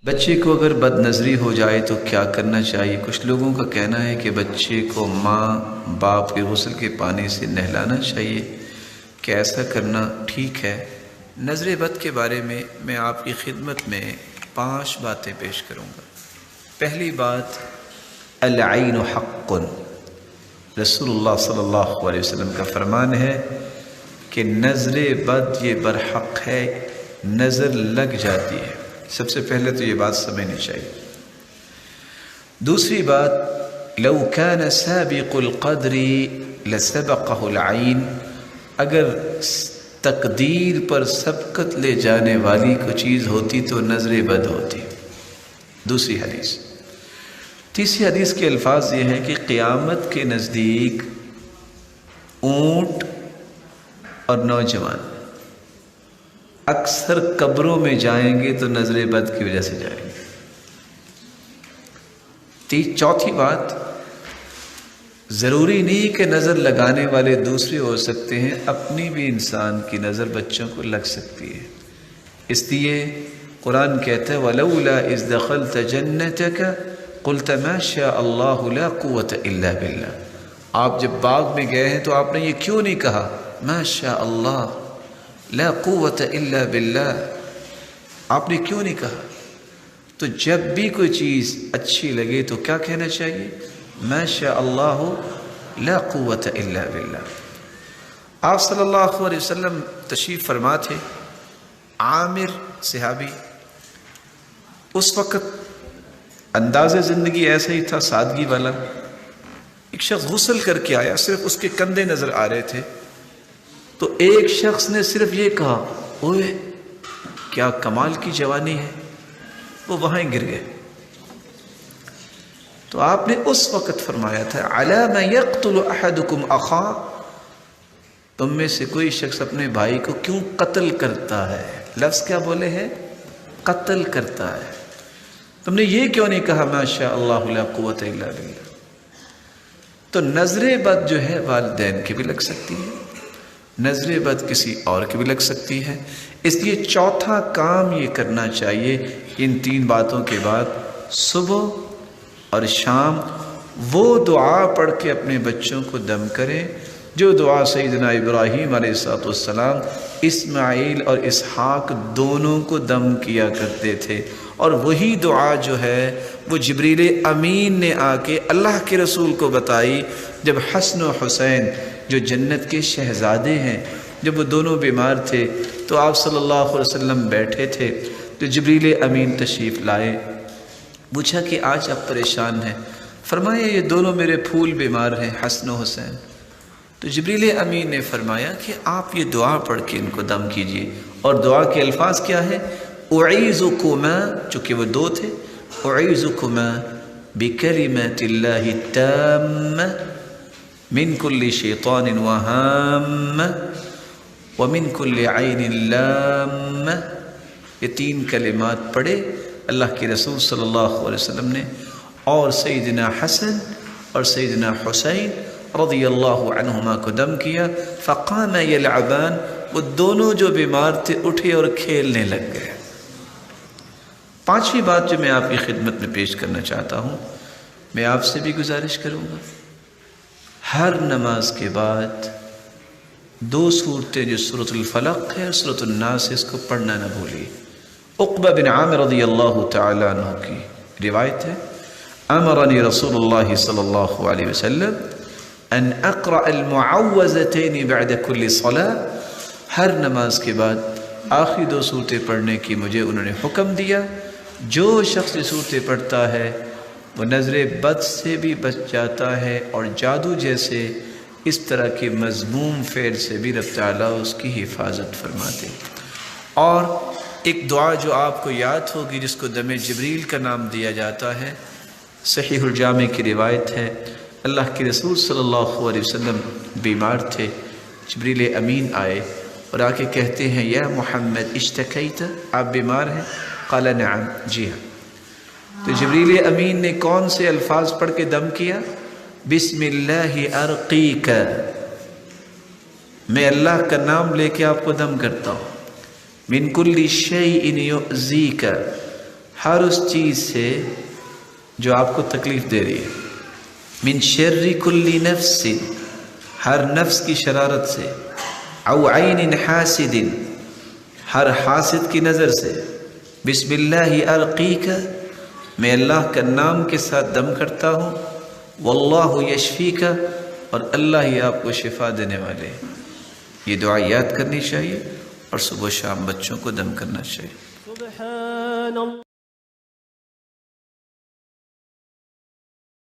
بچے کو اگر بد نظری ہو جائے تو کیا کرنا چاہیے؟ کچھ لوگوں کا کہنا ہے کہ بچے کو ماں باپ کے غسل کے پانی سے نہلانا چاہیے، کیا ایسا کرنا ٹھیک ہے؟ نظر بد کے بارے میں آپ کی خدمت میں 5 باتیں پیش کروں گا۔ پہلی بات، العین حق، رسول اللہ صلی اللہ علیہ وسلم کا فرمان ہے کہ نظر بد یہ برحق ہے، نظر لگ جاتی ہے۔ سب سے پہلے تو یہ بات سمجھنی چاہیے۔ دوسری بات، لو كان سابق القدر لسبقه العین، اگر تقدیر پر سبقت لے جانے والی کوئی چیز ہوتی تو نظر بد ہوتی۔ دوسری حدیث۔ تیسری حدیث کے الفاظ یہ ہیں کہ قیامت کے نزدیک اونٹ اور نوجوان اکثر قبروں میں جائیں گے تو نظر بد کی وجہ سے جائیں گے۔ چوتھی بات، ضروری نہیں کہ نظر لگانے والے دوسرے ہو سکتے ہیں، اپنی بھی انسان کی نظر بچوں کو لگ سکتی ہے۔ اس لیے قرآن کہتا ہے وَلَوْلَا إِذْ دَخَلْتَ جَنَّتَكَ قُلْتَ مَا شَاءَ اللَّهُ لَا قُوَّةَ إِلَّا بِاللَّهِ، آپ جب باغ میں گئے ہیں تو آپ نے یہ کیوں نہیں کہا مَا شَاءَ اللَّهُ لا قوت الا باللہ، آپ نے کیوں نہیں کہا؟ تو جب بھی کوئی چیز اچھی لگے تو کیا کہنا چاہیے؟ ما شاء اللہ لا قوت الا باللہ۔ آپ صلی اللہ علیہ وسلم تشریف فرما تھے، عامر صحابی، اس وقت انداز زندگی ایسا ہی تھا، سادگی والا۔ ایک شخص غسل کر کے آیا، صرف اس کے کندھے نظر آ رہے تھے، تو ایک شخص نے صرف یہ کہا اوئے کیا کمال کی جوانی ہے، وہ وہاں ہی گر گئے۔ تو آپ نے اس وقت فرمایا تھا علی ما یقتل احدکم اخاہ، تم میں سے کوئی شخص اپنے بھائی کو کیوں قتل کرتا ہے؟ لفظ کیا بولے ہیں؟ قتل کرتا ہے۔ تم نے یہ کیوں نہیں کہا ما شاء اللہ لا قوت الا باللہ؟ تو نظر بد جو ہے والدین کی بھی لگ سکتی ہے، نظر بد کسی اور کی بھی لگ سکتی ہے۔ اس لیے چوتھا کام یہ کرنا چاہیے، ان 3 باتوں کے بعد صبح اور شام وہ دعا پڑھ کے اپنے بچوں کو دم کریں جو دعا سیدنا ابراہیم علیہ السلام اسماعیل اور اسحاق دونوں کو دم کیا کرتے تھے، اور وہی دعا جو ہے وہ جبریل امین نے آ کے اللہ کے رسول کو بتائی جب حسن و حسین جو جنت کے شہزادے ہیں، جب وہ دونوں بیمار تھے تو آپ صلی اللہ علیہ وسلم بیٹھے تھے تو جبریل امین تشریف لائے، پوچھا کہ آج آپ پریشان ہیں؟ فرمایا یہ دونوں میرے پھول بیمار ہیں، حسن و حسین۔ تو جبریل امین نے فرمایا کہ آپ یہ دعا پڑھ کے ان کو دم کیجئے، اور دعا کے الفاظ کیا ہے؟ اعیذکما، چونکہ وہ 2 تھے، اعیذکما بکلمات اللہ التامہ من کل شیطان وہام ومن کل عین لام۔ یہ 3 کلمات پڑھے اللہ کے رسول صلی اللہ علیہ وسلم نے، اور سیدنا حسن اور سیدنا حسین رضی اللہ عنہما کو دم کیا۔ فقام یلعبان، وہ دونوں جو بیمار تھے اٹھے اور کھیلنے لگ گئے۔ 5ویں بات جو میں آپ کی خدمت میں پیش کرنا چاہتا ہوں، میں آپ سے بھی گزارش کروں گا، ہر نماز کے بعد 2 سورتیں جو سورۃ الفلق ہے اور سورۃ الناس، اس کو پڑھنا نہ بھولیے۔ عقبہ بن عامر رضی اللہ تعالیٰ عنہ کی روایت ہے، امرنی رسول اللہ صلی اللہ علیہ وسلم ان اقرأ المعوذتین بعد کل صلاة، ہر نماز کے بعد آخری 2 سورتیں پڑھنے کی مجھے انہوں نے حکم دیا۔ جو شخص یہ سورتیں پڑھتا ہے وہ نظر بد سے بھی بچ جاتا ہے، اور جادو جیسے اس طرح کے مذموم فعل سے بھی رب تعالیٰ اس کی حفاظت فرماتے۔ اور ایک دعا جو آپ کو یاد ہوگی جس کو دم جبریل کا نام دیا جاتا ہے، صحیح الجامع کی روایت ہے، اللہ کے رسول صلی اللہ علیہ وسلم بیمار تھے، جبریل امین آئے اور آ کے کہتے ہیں یا محمد اشتکیت، آپ بیمار ہیں؟ قال نعم، جی ہاں۔ تو جبریل امین نے کون سے الفاظ پڑھ کے دم کیا؟ بسم اللہ ارقیک، میں اللہ کا نام لے کے آپ کو دم کرتا ہوں۔ من کل شیء یؤذیک، ہر اس چیز سے جو آپ کو تکلیف دے رہی ہے، من شر کل نفس، ہر نفس کی شرارت سے، او عین حاسد، ہر حاسد کی نظر سے، بسم اللہ ارقیک، میں اللہ کا نام کے ساتھ دم کرتا ہوں، واللہ یشفیک، اور اللہ ہی آپ کو شفا دینے والے۔ یہ دعا یاد کرنی چاہیے اور صبح و شام بچوں کو دم کرنا چاہیے۔